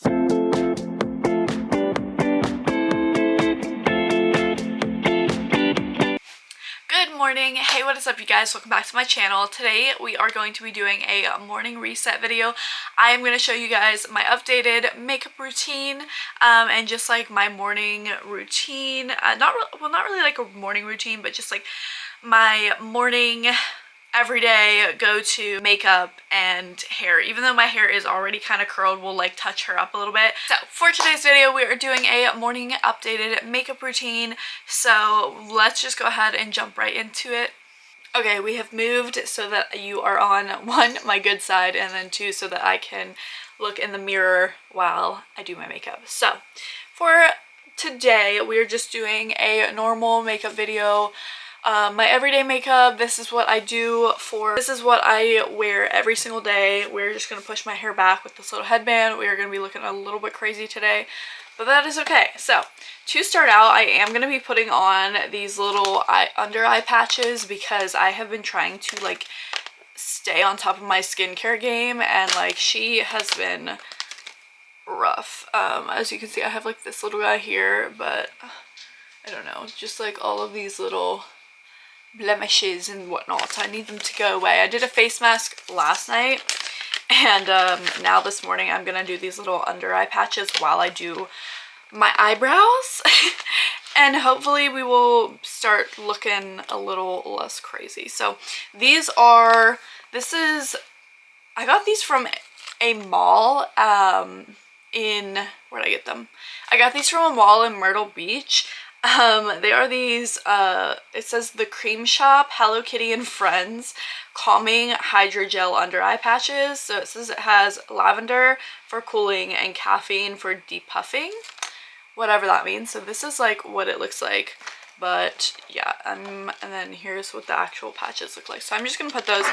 Good morning. Hey, what is up, you guys? Welcome back to my channel. Today we are going to be doing a morning reset video. I am going to show you guys my updated makeup routine and just like my morning routine. Not really like a morning routine, but just like my morning everyday go-to makeup and hair. Even though my hair is already kind of curled, we'll like touch her up a little bit. So for today's video, we are doing a morning updated makeup routine. So let's just go ahead and jump right into it. Okay, we have moved so that you are on one, my good side, and then two, so that I can look in the mirror while I do my makeup. So for today, we are just doing a normal makeup video. My everyday makeup, this is what I wear every single day. We're just going to push my hair back with this little headband. We are going to be looking a little bit crazy today, but that is okay. So to start out, I am going to be putting on these little under eye patches because I have been trying to like stay on top of my skincare game, and like she has been rough. As you can see, I have like this little guy here, but I don't know, just like all of these little blemishes and whatnot. I need them to go away. I did a face mask last night, and now this morning I'm gonna do these little under eye patches while I do my eyebrows and hopefully we will start looking a little less crazy. So I got these from a mall where'd I get them? I got these from a mall in Myrtle Beach. They are these, it says The Cream Shop, Hello Kitty and Friends Calming Hydrogel Under Eye Patches. So it says it has lavender for cooling and caffeine for depuffing, whatever that means. So this is like what it looks like, but yeah, and then here's what the actual patches look like. So I'm just gonna put those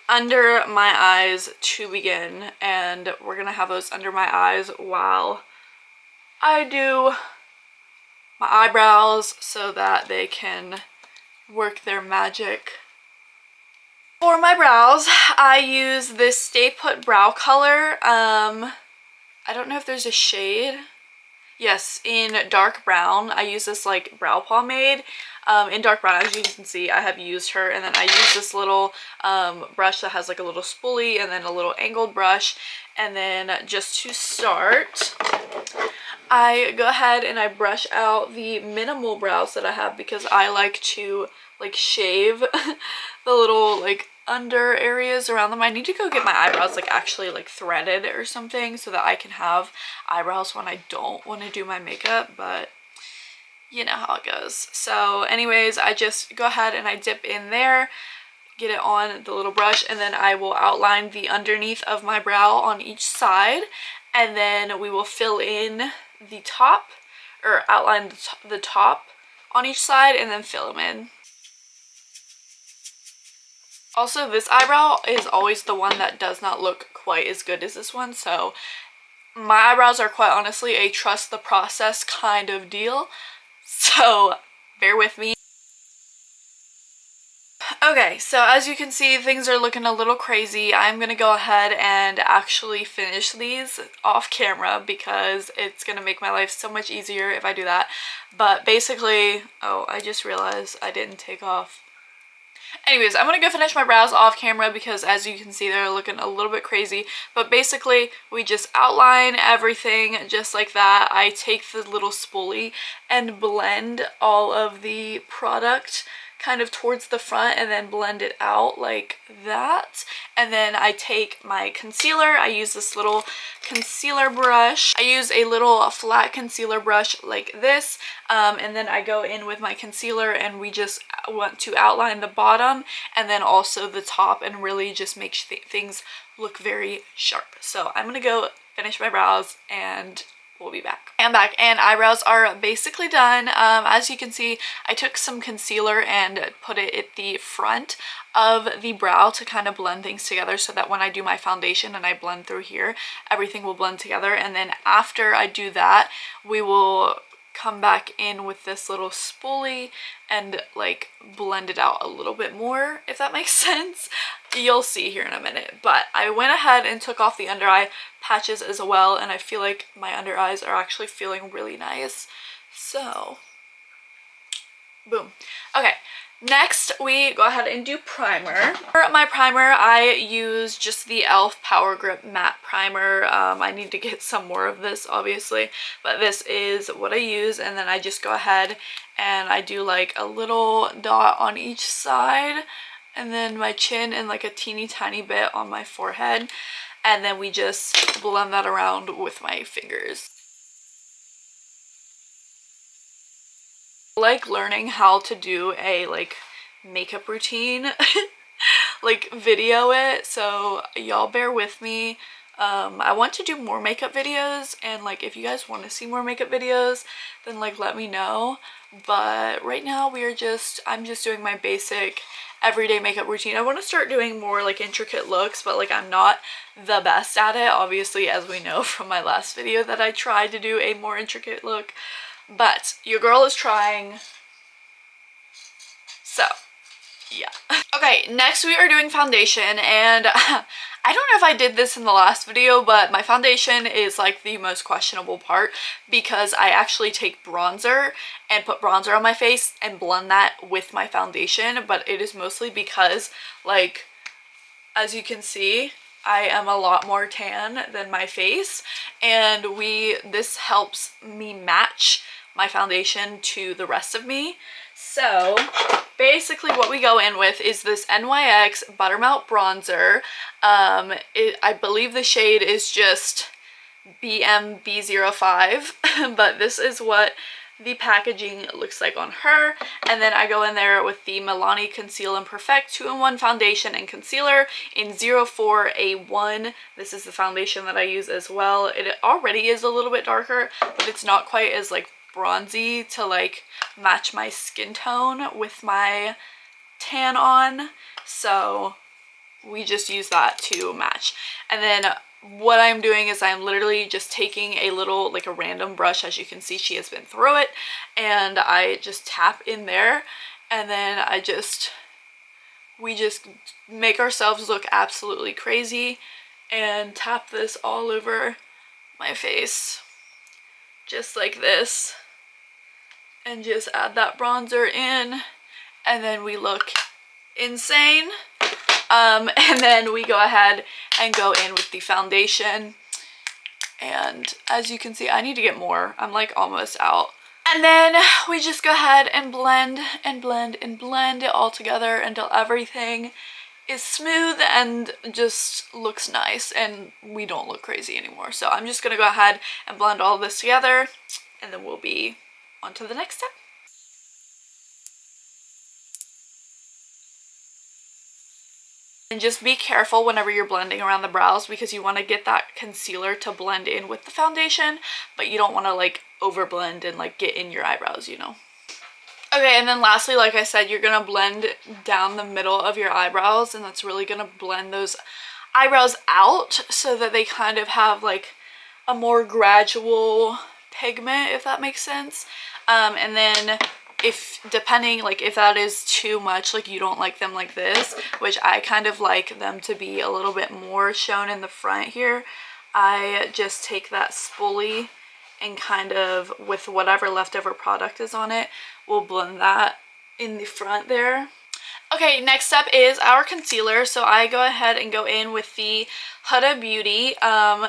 under my eyes to begin, and we're gonna have those under my eyes while I do my eyebrows so that they can work their magic. For my brows, I use this Stay Put brow color. I don't know if there's a shade. Yes, in dark brown. I use this like brow pomade in dark brown. As you can see, I have used her, and then I use this little brush that has like a little spoolie and then a little angled brush. And then just to start, I go ahead and I brush out the minimal brows that I have because I like to like shave the little like under areas around them. I need to go get my eyebrows like actually like threaded or something so that I can have eyebrows when I don't want to do my makeup, but you know how it goes. So anyways, I just go ahead and I dip in there, get it on the little brush, and then I will outline the underneath of my brow on each side, and then we will fill in the top, or outline the top on each side, and then fill them in. Also, this eyebrow is always the one that does not look quite as good as this one, so my eyebrows are quite honestly a trust the process kind of deal, so bear with me. Okay, so as you can see, things are looking a little crazy. I'm gonna go ahead and actually finish these off camera because it's gonna make my life so much easier if I do that. But basically, oh, I just realized I didn't take off. Anyways, I'm gonna go finish my brows off camera because as you can see, they're looking a little bit crazy. But basically, we just outline everything just like that. I take the little spoolie and blend all of the product kind of towards the front and then blend it out like that. And then I take my concealer. I use this little concealer brush. I use a little flat concealer brush like this, and then I go in with my concealer and we just want to outline the bottom and then also the top and really just make things look very sharp. So I'm gonna go finish my brows and we'll be back. I'm back and eyebrows are basically done. As you can see, I took some concealer and put it at the front of the brow to kind of blend things together so that when I do my foundation and I blend through here, everything will blend together. And then after I do that, we will come back in with this little spoolie and like blend it out a little bit more, if that makes sense. You'll see here in a minute. But I went ahead and took off the under eye patches as well, and I feel like my under eyes are actually feeling really nice. So boom. Okay, next we go ahead and do primer. For my primer, I use just the e.l.f. Power Grip Matte Primer. I need to get some more of this, obviously, but this is what I use, and then I just go ahead and I do like a little dot on each side, and then my chin, and like a teeny tiny bit on my forehead, and then we just blend that around with my fingers. Like learning how to do a like makeup routine like video it, so y'all bear with me. I want to do more makeup videos, and like if you guys want to see more makeup videos, then like let me know. But right now I'm just doing my basic everyday makeup routine. I want to start doing more like intricate looks, but like I'm not the best at it, obviously, as we know from my last video that I tried to do a more intricate look. But your girl is trying, so yeah. Okay, next we are doing foundation, and I don't know if I did this in the last video, but my foundation is like the most questionable part, because I actually take bronzer and put bronzer on my face and blend that with my foundation, but it is mostly because, like, as you can see, I am a lot more tan than my face, and this helps me match my foundation to the rest of me. So basically what we go in with is this NYX Buttermelt Bronzer. I believe the shade is just BMB05, but this is what the packaging looks like on her. And then I go in there with the Milani Conceal and Perfect 2-in-1 foundation and concealer in 04A1. This is the foundation that I use as well. It already is a little bit darker, but it's not quite as like bronzy to like match my skin tone with my tan on, so we just use that to match. And then what I'm doing is I'm literally just taking a little, like a random brush, as you can see she has been through it, and I just tap in there, and then we just make ourselves look absolutely crazy and tap this all over my face just like this, and just add that bronzer in, and then we look insane. And then we go ahead and go in with the foundation, and as you can see, I need to get more. I'm like almost out. And then we just go ahead and blend and blend and blend it all together until everything is smooth and just looks nice and we don't look crazy anymore. So I'm just gonna go ahead and blend all this together, and then we'll be on to the next step. And just be careful whenever you're blending around the brows, because you want to get that concealer to blend in with the foundation, but you don't want to like over blend and like get in your eyebrows, you know. Okay, and then lastly, like I said, you're gonna blend down the middle of your eyebrows, and that's really gonna blend those eyebrows out so that they kind of have like a more gradual pigment, if that makes sense. And then depending, like if that is too much, like you don't like them like this, which I kind of like them to be a little bit more shown in the front here, I just take that spoolie and kind of, with whatever leftover product is on it, we'll blend that in the front there. Okay, next up is our concealer. So I go ahead and go in with the Huda Beauty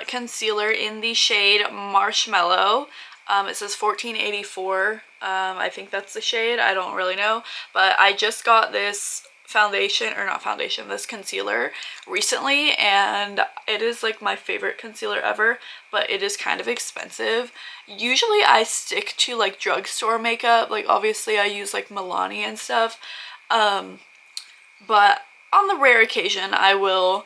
concealer in the shade Marshmallow. It says 1484. I think that's the shade. I don't really know. But I just got this this concealer recently, and it is like my favorite concealer ever, but it is kind of expensive. Usually I stick to like drugstore makeup. Like obviously I use like Milani and stuff. But on the rare occasion I will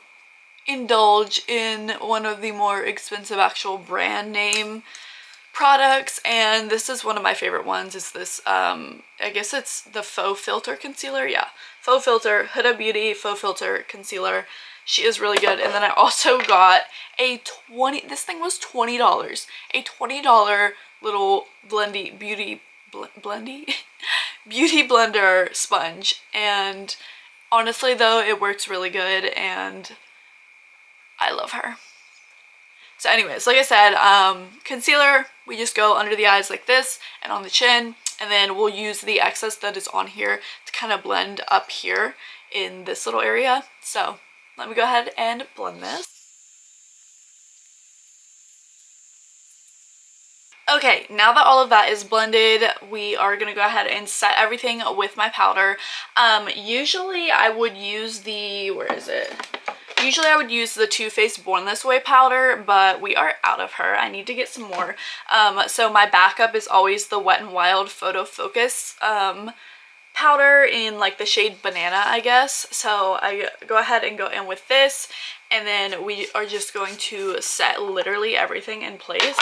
indulge in one of the more expensive actual brand name products, and this is one of my favorite ones. Is this I guess it's the Faux Filter concealer. Yeah, Faux Filter, Huda Beauty Faux Filter concealer. She is really good. And then I also got this thing was $20, a $20 little blendy beauty blender sponge, and honestly though, it works really good and I love her. So anyways, like I said, concealer, we just go under the eyes like this and on the chin, and then we'll use the excess that is on here to kind of blend up here in this little area. So let me go ahead and blend this. Okay, now that all of that is blended, we are going to go ahead and set everything with my powder. Usually I would use the, where is it? Usually I would use the Too Faced Born This Way powder, but we are out of her. I need to get some more. So my backup is always the Wet n Wild Photo Focus powder in like the shade Banana, I guess. So I go ahead and go in with this, and then we are just going to set literally everything in place.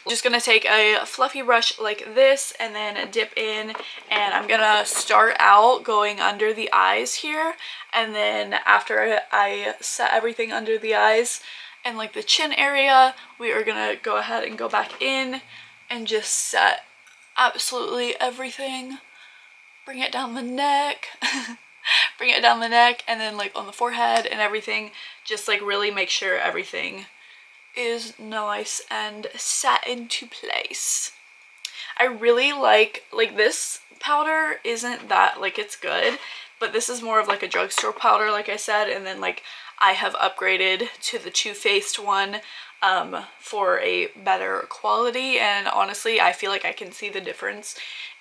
Just gonna take a fluffy brush like this and then dip in, and I'm gonna start out going under the eyes here, and then after I set everything under the eyes and like the chin area, we are gonna go ahead and go back in and just set absolutely everything. Bring it down the neck. Bring it down the neck, and then like on the forehead and everything. Just like really make sure everything is nice and set into place. I really like this powder isn't that, like, it's good, but this is more of like a drugstore powder, like I said, and then like I have upgraded to the Too Faced one for a better quality, and honestly I feel like I can see the difference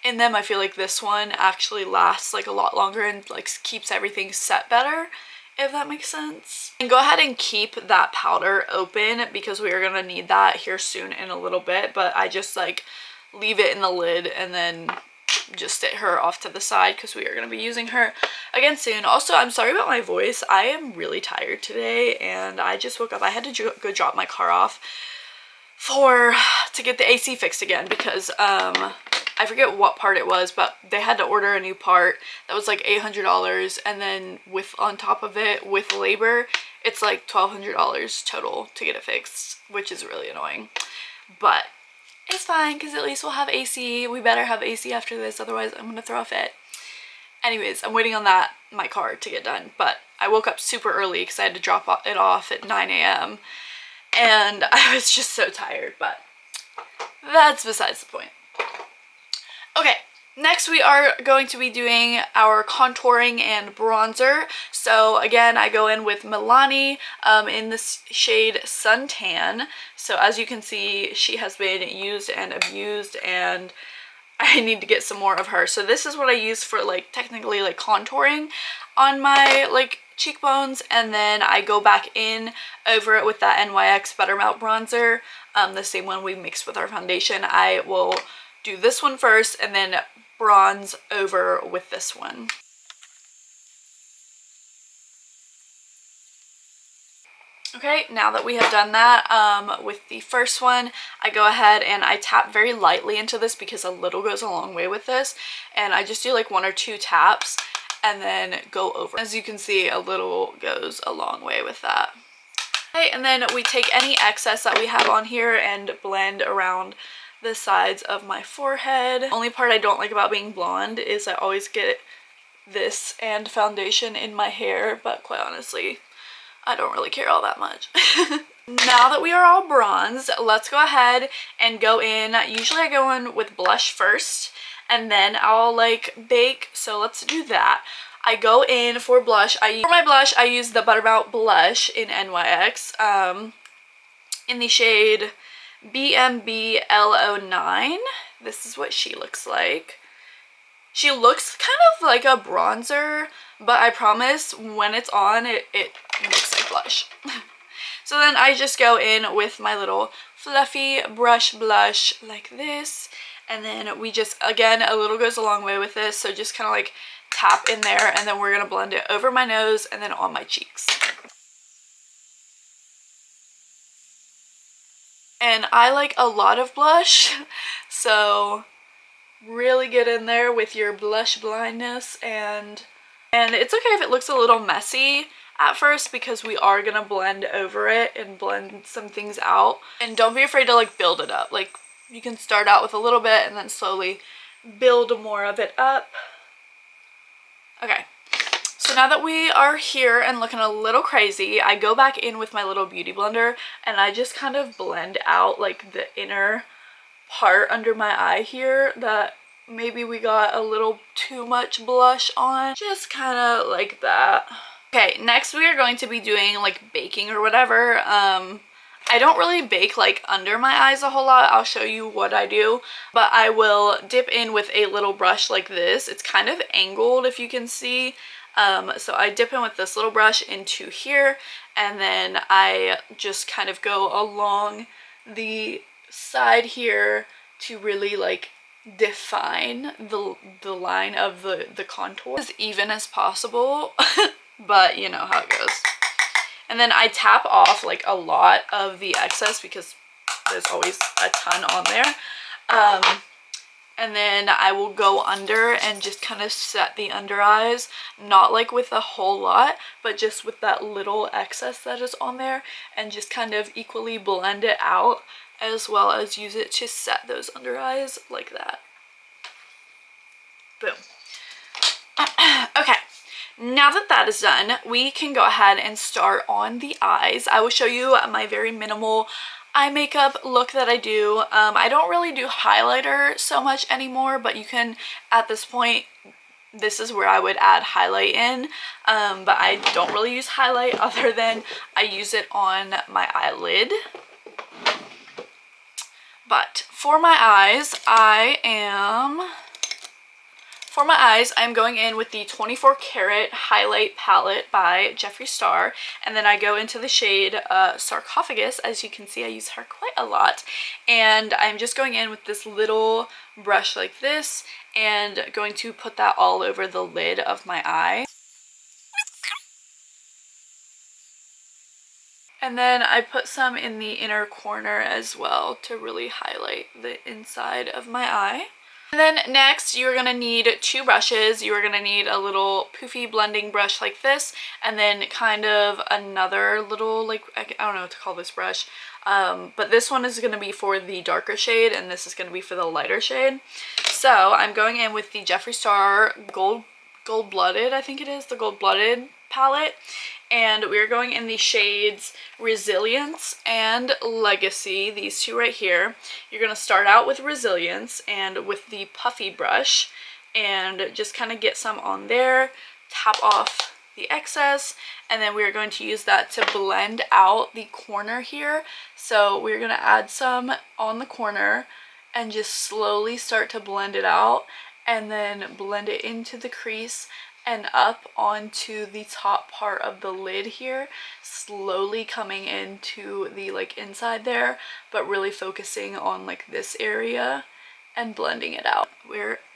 in them. I feel like this one actually lasts like a lot longer and like keeps everything set better, if that makes sense. And go ahead and keep that powder open because we are gonna need that here soon in a little bit, but I just like leave it in the lid and then just sit her off to the side because we are going to be using her again soon. Also, I'm sorry about my voice. I am really tired today and I just woke up. I had to go drop my car off to get the AC fixed again because I forget what part it was, but they had to order a new part that was like $800, and then on top of it with labor it's like $1,200 total to get it fixed, which is really annoying, but it's fine because at least we'll have AC. We better have AC after this, otherwise I'm gonna throw a fit. Anyways, I'm waiting on my car to get done, but I woke up super early because I had to drop it off at 9 a.m. and I was just so tired, but that's besides the point. Okay, next we are going to be doing our contouring and bronzer. So again, I go in with Milani in this shade Suntan. So as you can see, she has been used and abused and I need to get some more of her. So this is what I use for like technically like contouring on my like cheekbones, and then I go back in over it with that NYX Buttermelt bronzer, the same one we mixed with our foundation. I will do this one first and then bronze over with this one. Okay, now that we have done that with the first one, I go ahead and I tap very lightly into this because a little goes a long way with this, and I just do like 1 or 2 taps and then go over. As you can see, a little goes a long way with that. Okay, and then we take any excess that we have on here and blend around the sides of my forehead. The only part I don't like about being blonde is I always get this and foundation in my hair, but quite honestly, I don't really care all that much. Now that we are all bronzed, let's go ahead and go in. Usually I go in with blush first and then I'll like bake, so let's do that. I go in for blush. For my blush, I use the Buttermelt blush in NYX in the shade BMBL09. This is what she looks like. She looks kind of like a bronzer, but I promise when it's on, it looks like blush. So then I just go in with my little fluffy brush blush like this, and then we just, again, a little goes a long way with this, so just kind of like tap in there, and then we're gonna blend it over my nose and then on my cheeks. And I like a lot of blush, so really get in there with your blush blindness, and it's okay if it looks a little messy at first because we are gonna blend over it and blend some things out. And don't be afraid to like build it up. Like, You can start out with a little bit and then slowly build more of it up. Okay, so now that we are here and looking a little crazy, I go back in with my little beauty blender and I just kind of blend out like the inner part under my eye here that maybe we got a little too much blush on. Just kind of like that. Okay, next we are going to be doing like baking or whatever. I don't really bake like under my eyes a whole lot. I'll show you what I do, but I will dip in with a little brush like this. It's kind of angled if you can see. So I dip in with this little brush into here, and then I just kind of go along the side here to really like define the line of the contour as even as possible. But you know how it goes. And then I tap off like a lot of the excess because there's always a ton on there. And then I will go under and just kind of set the under eyes, not like with a whole lot, but just with that little excess that is on there, and just kind of equally blend it out, as well as use it to set those under eyes like that. Boom. Okay. Now that that is done, we can go ahead and start on the eyes. I will show you my very minimal eye makeup look that I do. I don't really do highlighter so much anymore, but you can, at this point, this is where I would add highlight in. But I don't really use highlight other than I use it on my eyelid. But for my eyes, I'm going in with the 24 Karat Highlight Palette by Jeffree Star, and then I go into the shade Sarcophagus. As you can see, I use her quite a lot, and I'm just going in with this little brush like this and going to put that all over the lid of my eye. And then I put some in the inner corner as well to really highlight the inside of my eye. And then next you're going to need two brushes. You're going to need a little poofy blending brush like this, and then kind of another little, like, I don't know what to call this brush, but this one is going to be for the darker shade and this is going to be for the lighter shade. So I'm going in with the Jeffree Star Gold Blooded, I think it is, the Gold Blooded palette, and we're going in the shades Resilience and Legacy, these two right here. You're going to start out with Resilience and with the puffy brush and just kind of get some on there, tap off the excess, and then we're going to use that to blend out the corner here. So we're going to add some on the corner and just slowly start to blend it out, and then blend it into the crease and up onto the top part of the lid here, slowly coming into the like inside there, but really focusing on like this area and blending it out.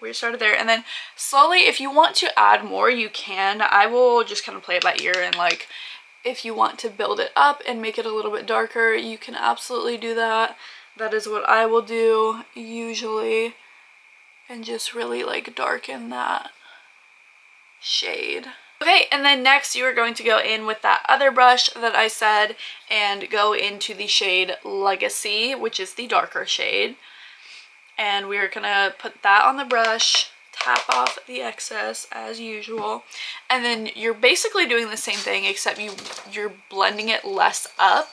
We started there, and then slowly, if you want to add more, you can. I will just kind of play it by ear, and like if you want to build it up and make it a little bit darker, you can absolutely do that. That is what I will do usually, and just really like darken that shade. Okay, and then next you are going to go in with that other brush that I said and go into the shade Legacy, which is the darker shade, and we're gonna put that on the brush, tap off the excess as usual, and then you're basically doing the same thing except you're blending it less up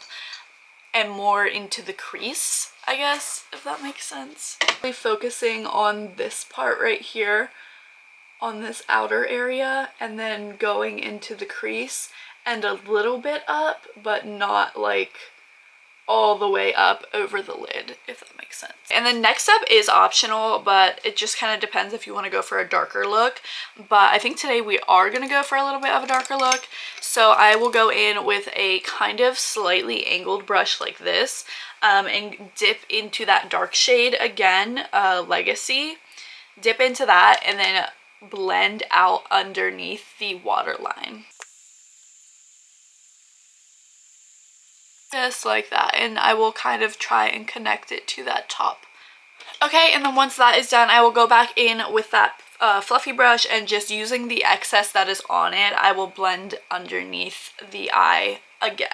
and more into the crease, I guess, if that makes sense. Really focusing on this part right here, on this outer area, and then going into the crease and a little bit up, but not like all the way up over the lid, if that makes sense. And then next up is optional, but it just kind of depends if you want to go for a darker look. But I think today we are going to go for a little bit of a darker look. So I will go in with a kind of slightly angled brush like this, and dip into that dark shade again, Legacy. Dip into that and then blend out underneath the waterline. Just like that, and I will kind of try and connect it to that top. Okay, and then once that is done, I will go back in with that fluffy brush, and just using the excess that is on it, I will blend underneath the eye again.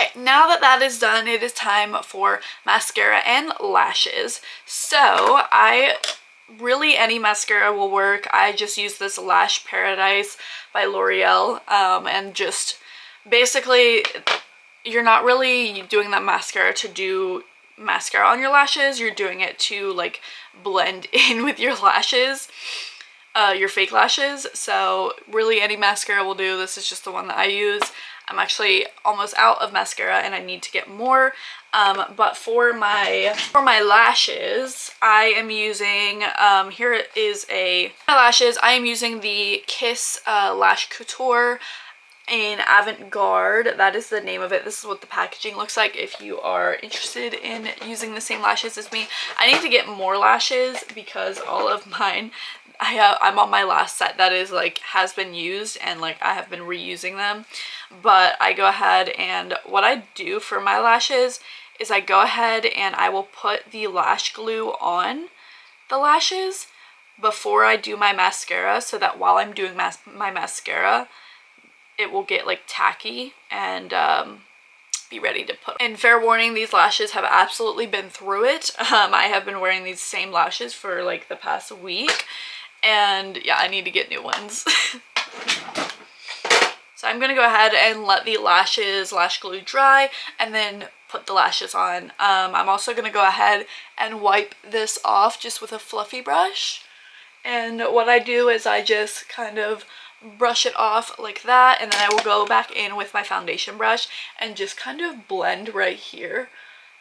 Okay, now that that is done, it is time for mascara and lashes. So really any mascara will work. I just use this Lash Paradise by L'Oreal, and just basically you're not really doing that mascara to do mascara on your lashes. You're doing it to like blend in with your lashes, your fake lashes. So really any mascara will do. This is just the one that I use. I'm actually almost out of mascara and I need to get more. But for my lashes, I am using, here is my lashes. I am using the Kiss Lash Couture in Avant-Garde. That is the name of it. This is what the packaging looks like if you are interested in using the same lashes as me. I need to get more lashes because all of mine, I'm on my last set that is like has been used, and like I have been reusing them. But I go ahead and what I do for my lashes is I go ahead and I will put the lash glue on the lashes before I do my mascara, so that while I'm doing my mascara, it will get like tacky and be ready to put. And fair warning, these lashes have absolutely been through it. I have been wearing these same lashes for like the past week, and yeah, I need to get new ones. So I'm gonna go ahead and let the lash glue dry and then put the lashes on. I'm also gonna go ahead and wipe this off just with a fluffy brush. And what I do is I just kind of brush it off like that, and then I will go back in with my foundation brush and just kind of blend right here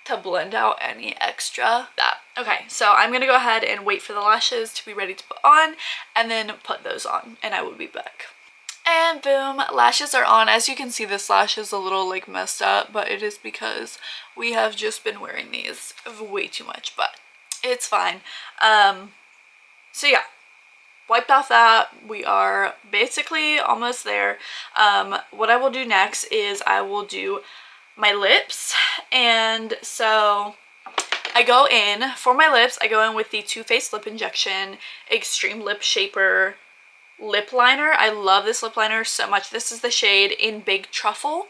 to blend out any extra that. Okay, so I'm gonna go ahead and wait for the lashes to be ready to put on and then put those on, and I will be back. And boom, lashes are on. As you can see, this lash is a little like messed up, but it is because we have just been wearing these way too much, but it's fine. So yeah, wiped off that. We are basically almost there. What I will do next is I will do my lips. And so I go in for my lips. I go in with the Too Faced Lip Injection Extreme Lip Shaper lip liner. I love this lip liner so much. This is the shade in Big Truffle.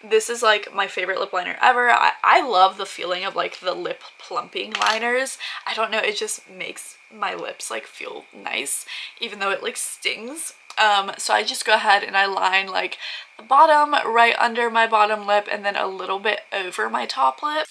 This is like my favorite lip liner ever. I love the feeling of like the lip plumping liners. I don't know, it just makes my lips like feel nice, even though it like stings. So I just go ahead and I line like the bottom right under my bottom lip and then a little bit over my top lip.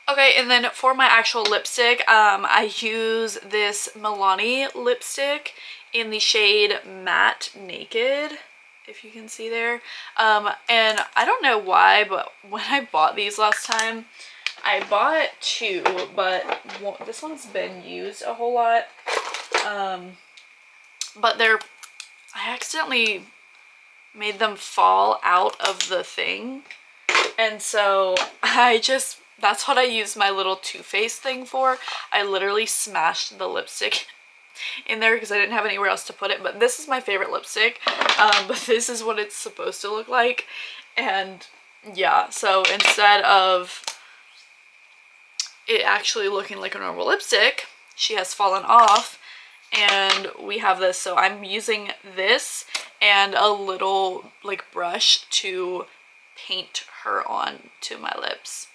Okay, and then for my actual lipstick, I use this Milani lipstick in the shade Matte Naked, if you can see there. And I don't know why, but when I bought these last time, I bought two, but this one's been used a whole lot. But I accidentally made them fall out of the thing. And so that's what I use my little Too Faced thing for. I literally smashed the lipstick in there because I didn't have anywhere else to put it. But this is my favorite lipstick. But this is what it's supposed to look like. And yeah, so instead of it actually looking like a normal lipstick, she has fallen off. And we have this. So I'm using this and a little like brush to paint her on to my lips.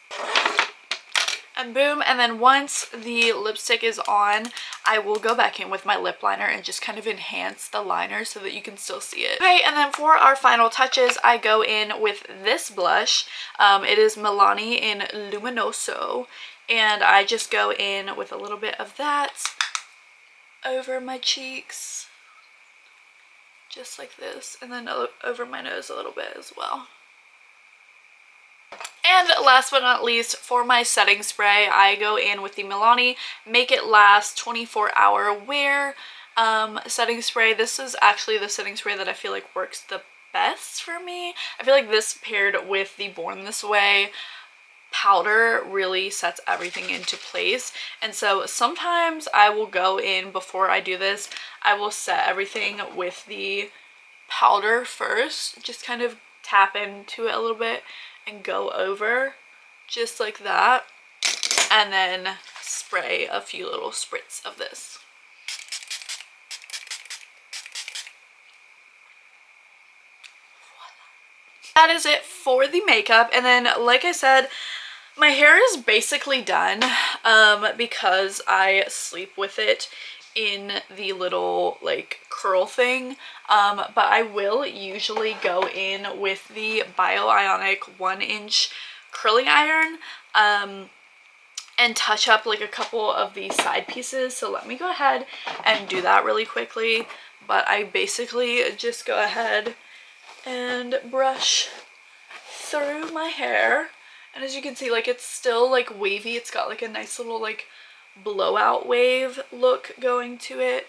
And boom, and then once the lipstick is on, I will go back in with my lip liner and just kind of enhance the liner so that you can still see it. Okay, and then for our final touches, I go in with this blush. It is Milani in Luminoso, and I just go in with a little bit of that over my cheeks, just like this, and then over my nose a little bit as well. And last but not least, for my setting spray, I go in with the Milani Make It Last 24-Hour Wear setting spray. This is actually the setting spray that I feel like works the best for me. I feel like this paired with the Born This Way powder really sets everything into place. And so sometimes I will go in before I do this, I will set everything with the powder first, just kind of tap into it a little bit and go over just like that, and then spray a few little spritz of this. That is it for the makeup. And then, like I said, my hair is basically done because I sleep with it in the little like curl thing, but I will usually go in with the Bio-Ionic 1-inch curling iron and touch up like a couple of the side pieces. So let me go ahead and do that really quickly. But I basically just go ahead and brush through my hair, and as you can see, like, it's still like wavy. It's got like a nice little like blowout wave look going to it.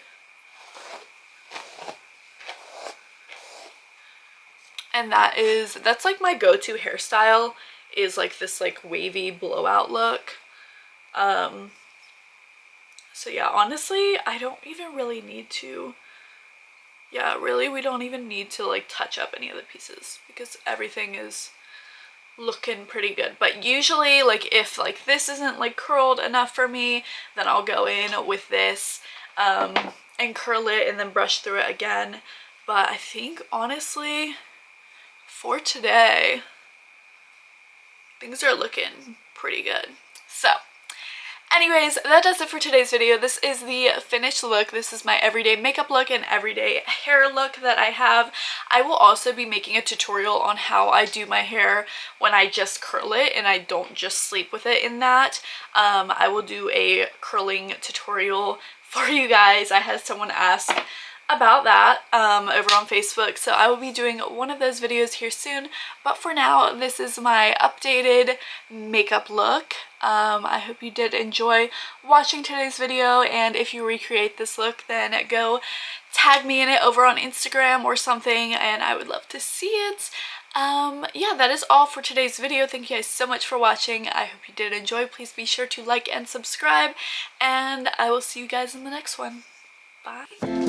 And that's like my go-to hairstyle, is like this like wavy blowout look. So yeah, honestly, I don't even really need to, yeah, really, we don't even need to like touch up any of the pieces because everything is looking pretty good. But usually, like, if like this isn't like curled enough for me, then I'll go in with this and curl it and then brush through it again. But I think honestly for today things are looking pretty good. So anyways, that does it for today's video. This is the finished look. This is my everyday makeup look and everyday hair look that I have. I will also be making a tutorial on how I do my hair when I just curl it and I don't just sleep with it in that. I will do a curling tutorial for you guys. I had someone ask about that over on Facebook, so I will be doing one of those videos here soon. But for now, this is my updated makeup look. I hope you did enjoy watching today's video, and if you recreate this look, then go tag me in it over on Instagram or something, and I would love to see it. Yeah, that is all for today's video. Thank you guys so much for watching. I hope you did enjoy. Please be sure to like and subscribe, and I will see you guys in the next one. Bye.